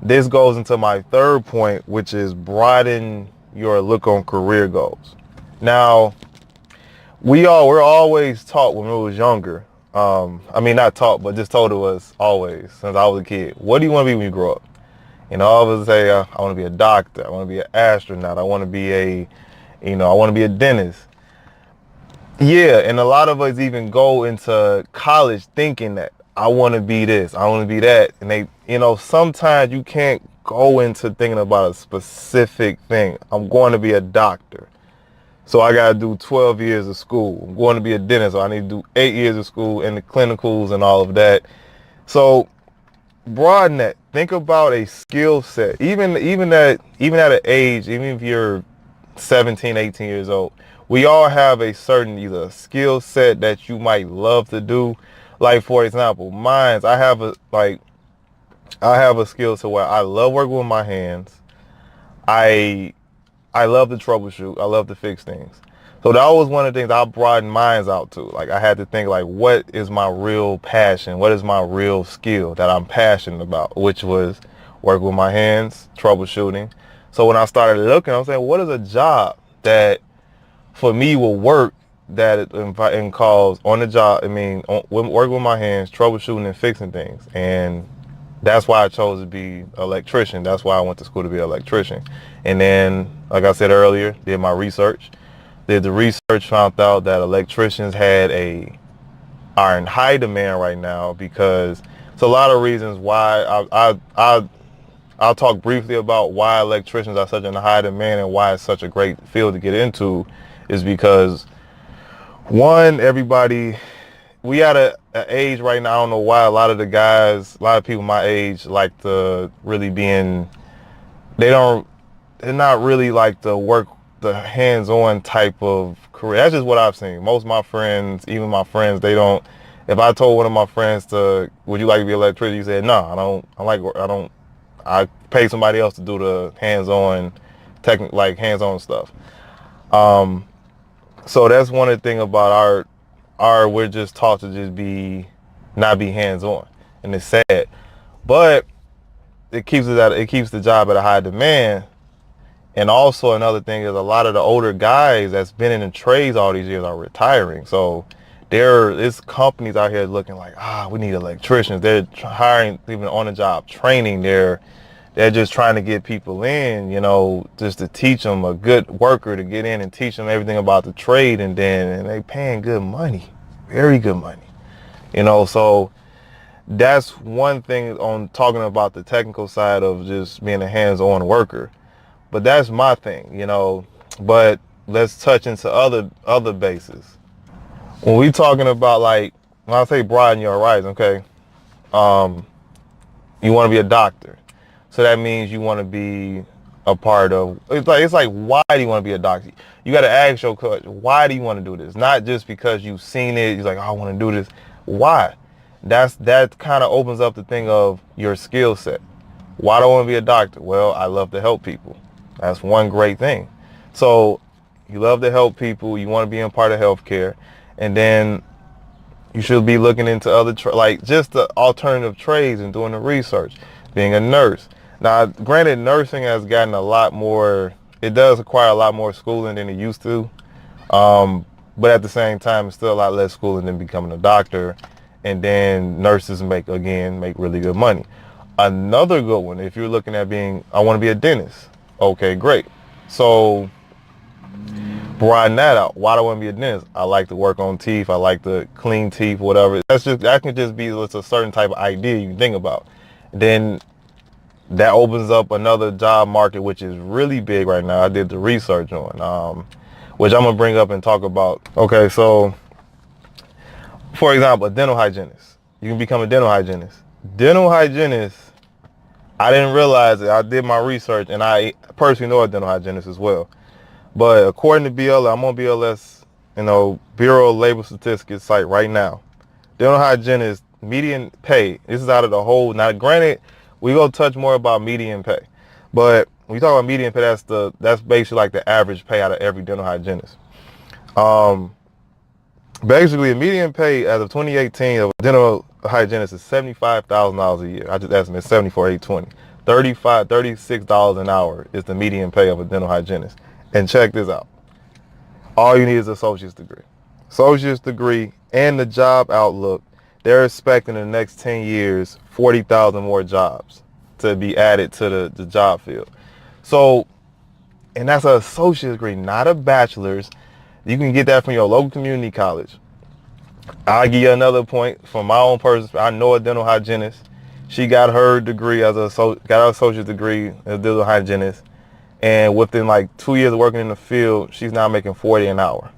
This goes into my third point, which is broaden your look on career goals. Now, we're always taught when we was younger. I mean, not taught, but just told to us always since I was a kid. What do you want to be when you grow up? All of us say, I want to be a doctor. I want to be an astronaut. I want to be I want to be a dentist. Yeah, and a lot of us even go into college thinking that I want to be this, I want to be that. And sometimes you can't go into thinking about a specific thing. I'm going to be a doctor. So I got to do 12 years of school. I'm going to be a dentist, so I need to do 8 years of school and the clinicals and all of that. So broaden that. Think about a skill set. Even at an age, even if you're 17, 18 years old, we all have a certain either skill set that you might love to do. Like for example, mine's I have a skill to where I love working with my hands. I I love to troubleshoot. I love to fix things. So that was one of the things I broadened minds out to. Like I had to think like, what is my real passion? What is my real skill that I'm passionate about? Which was working with my hands, troubleshooting. So when I started looking, I was saying, what is a job that for me will work that it involves on the job? I mean, working with my hands, troubleshooting and fixing things. And that's why I chose to be an electrician. That's why I went to school to be an electrician. And then, like I said earlier, did my research. Did the research, found out that electricians are in high demand right now because it's a lot of reasons why. I'll talk briefly about why electricians are such in high demand and why it's such a great field to get into is because one, everybody, we at a age right now, I don't know why a lot of people my age like to really they're not really like to work the hands-on type of career. That's just what I've seen. Most of my friends, even my friends, they don't, if I told one of my friends would you like to be an electrician? You said, no, I pay somebody else to do the hands-on hands-on stuff. So that's one of the things about we're just taught to not be hands-on, and it's sad, but it keeps the job at a high demand. And also another thing is a lot of the older guys that's been in the trades all these years are retiring. So there's companies out here looking like, we need electricians. They're hiring even on the job training. They're just trying to get people in, just to teach them, a good worker to get in and teach them everything about the trade, and they paying good money, very good money, so that's one thing on talking about the technical side of just being a hands-on worker. But that's my thing, but let's touch into other bases. When we talking about when I say broaden your horizon, okay, you want to be a doctor. So that means you want to be a part of, it's like, why do you want to be a doctor? You got to ask your coach, why do you want to do this? Not just because you've seen it, you're like, I want to do this. Why? That kind of opens up the thing of your skill set. Why do I want to be a doctor? Well, I love to help people. That's one great thing. So you love to help people. You want to be in part of healthcare. And then you should be looking into other, just the alternative trades and doing the research, being a nurse. Now, granted, nursing has gotten a lot more, it does require a lot more schooling than it used to. But at the same time, it's still a lot less schooling than becoming a doctor. And then nurses make really good money. Another good one, if you're looking at I want to be a dentist. Okay, great. So broaden that out. Why do I want to be a dentist? I like to work on teeth. I like to clean teeth, whatever. That can just be a certain type of idea you can think about. Then that opens up another job market, which is really big right now. I did the research on, which I'm going to bring up and talk about. Okay, so for example, a dental hygienist. You can become a dental hygienist. Dental hygienist, I didn't realize it. I did my research, and I personally know a dental hygienist as well. But according to BLS, I'm on BLS, Bureau of Labor Statistics site right now. Dental hygienist median pay. This is out of the whole. Now, granted, we gonna touch more about median pay, but when we talk about median pay, that's basically like the average pay out of every dental hygienist. Basically, a median pay as of 2018 of a dental hygienist is $75,000 a year. I just estimate $74,820. $36 an hour is the median pay of a dental hygienist. And check this out. All you need is an associate's degree. Associate's degree and the job outlook, they're expecting in the next 10 years, 40,000 more jobs to be added to the job field. So, and that's an associate's degree, not a bachelor's. You can get that from your local community college. I'll give you another point from my own person. I know a dental hygienist. She got her degree got her associate's degree as a dental hygienist. And within like 2 years of working in the field, she's now making $40 an hour.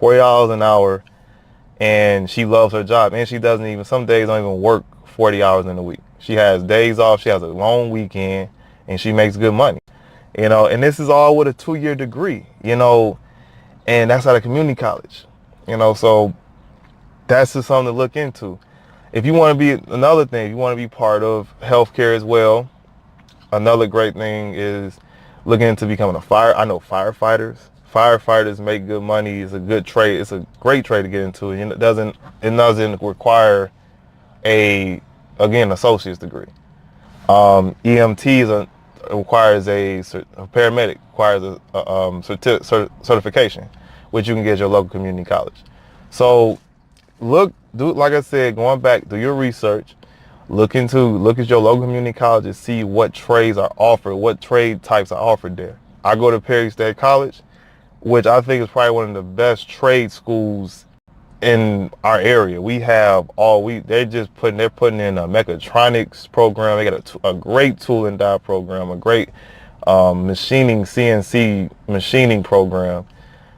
$40 an hour. And she loves her job. And she doesn't even, some days don't even work 40 hours in a week. She has days off. She has a long weekend. And she makes good money. You know, and this is all with a 2-year degree, you know, and that's at a community college, you know, so that's just something to look into. If you want to be, another thing, if you want to be part of healthcare as well, another great thing is looking into becoming a I know firefighters make good money. It's a good trade. It's a great trade to get into. And it doesn't require again, associate's degree. EMT requires a paramedic requires a certification, which you can get at your local community college. So like I said, going back, do your research, look at your local community college and see what trades are offered, what trade types are offered there. I go to Perry State College, which I think is probably one of the best trade schools in our area. They're putting in a mechatronics program. They got a great tool and die program, a great CNC machining program.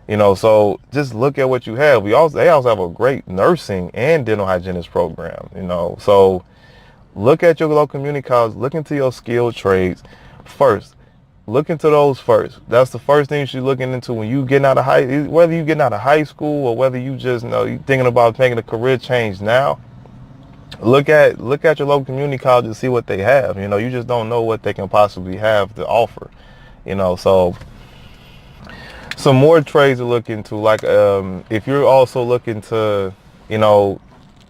You know, so just look at what you have. They also have a great nursing and dental hygienist program. You know, so look at your local community college. Look into your skilled trades first. Look into those first. That's the first thing you should be looking into when you getting out of whether you getting out of high school or whether you just you thinking about making a career change now. Look at your local community college and see what they have. You know, you just don't know what they can possibly have to offer. You know, so some more trades to look into. Like if you're also looking to, you know,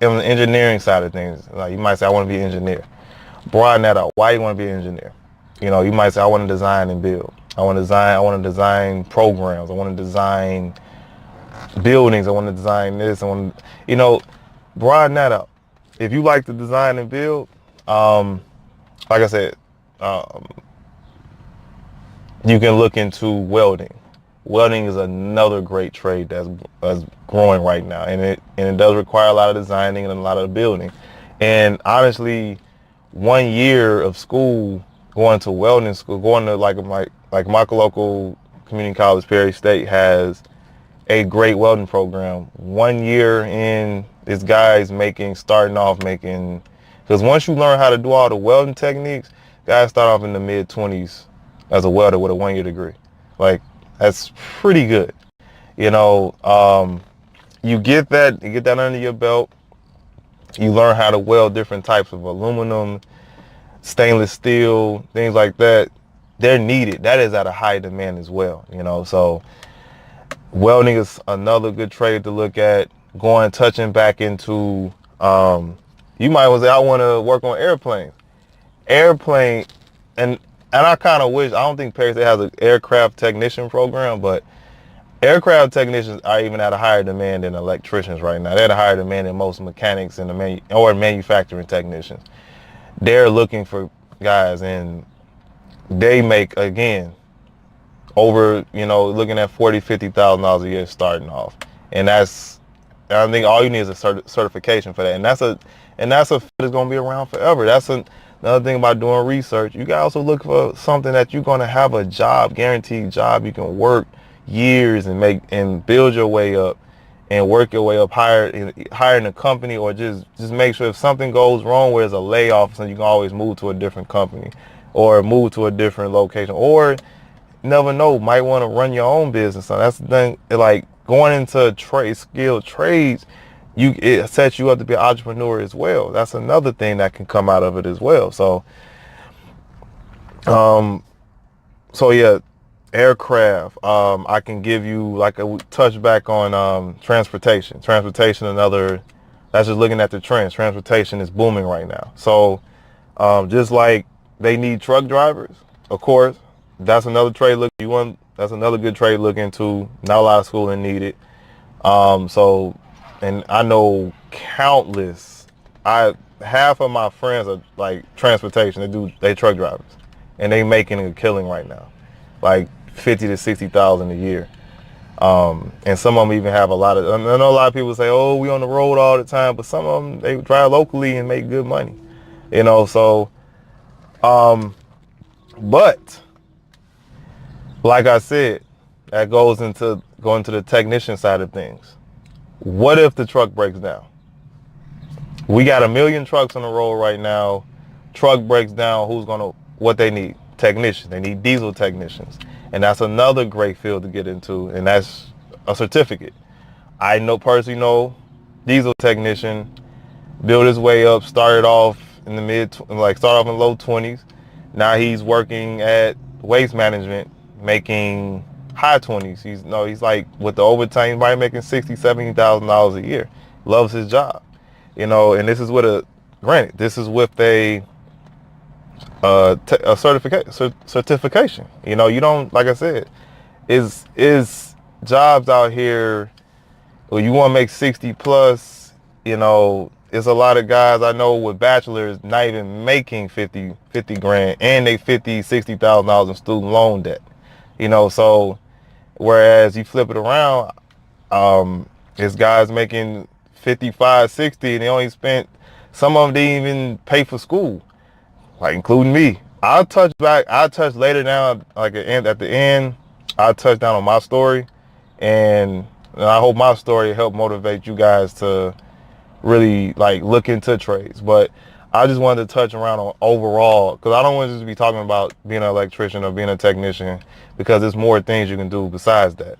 in the engineering side of things, like you might say, I want to be an engineer. Broaden that out. Why you want to be an engineer? You know, you might say, I want to design and build. I want to design programs. I want to design buildings. I want to design this. You know, broaden that out. If you like to design and build, like I said, you can look into welding. Welding is another great trade that's growing right now, and it does require a lot of designing and a lot of building. And honestly, 1 year of school, going to welding school, going to like my local community college, Perry State, has a great welding program. 1 year in, this guy's starting off making, because once you learn how to do all the welding techniques, guys start off in the mid-20s as a welder with a 1-year degree. Like, that's pretty good. You know, you get that under your belt. You learn how to weld different types of aluminum, stainless steel, things like that. They're needed. That is at a high demand as well, you know. So welding is another good trade to look at. Touching back into, you might well say, I want to work on airplanes. And I kind of wish, I don't think Perry State has an aircraft technician program, but aircraft technicians are even at a higher demand than electricians right now. They're at a higher demand than most mechanics and or manufacturing technicians. They're looking for guys, and they make, again, over, you know, looking at $40,000, $50,000 a year starting off. And I think all you need is a certification for that. And that's a field that's going to be around forever. That's another thing about doing research. You got to also look for something that you're going to have a job, guaranteed job. You can work years and build your way up and work your way up, hiring a company, or just make sure if something goes wrong where there's a layoff, so you can always move to a different company or move to a different location, or never know, might want to run your own business. So that's the thing, like going into skilled trades, it sets you up to be an entrepreneur as well. That's another thing that can come out of it as well. So yeah, aircraft. I can give you like a touch back on transportation. Another, that's just looking at the trends. Transportation is booming right now. So just like they need truck drivers, of course. That's another trade look you want. That's another good trade look into. Not a lot of schooling needed. So, and I know countless. Half of my friends are like transportation. They truck drivers, and they making a killing right now, like 50 to 60,000 a year. And some of them even have a lot of. I know a lot of people say, "Oh, we on the road all the time," but some of them they drive locally and make good money. So, but like I said, that going to the technician side of things. What if the truck breaks down? We got 1 million trucks on the road right now. Truck breaks down. What they need? Technicians. They need diesel technicians. And that's another great field to get into. And that's a certificate. I personally know diesel technician, built his way up, started off in low 20s. Now he's working at waste management, making high 20s. He's like, with the overtime, he's probably making $60,000, $70,000 a year. Loves his job, and this is with a certification. You don't, like I said, is jobs out here where you want to make 60 plus. It's a lot of guys I know with bachelors not even making 50 grand, and they $50,000-$60,000 in student loan debt. So whereas you flip it around, it's guys making 55, 60, and they only spent, some of them didn't even pay for school, like including me. I'll touch later now, like at the end, I'll touch down on my story, and I hope my story helped motivate you guys to really like look into trades. But I just wanted to touch around on overall, because I don't want to just be talking about being an electrician or being a technician, because there's more things you can do besides that.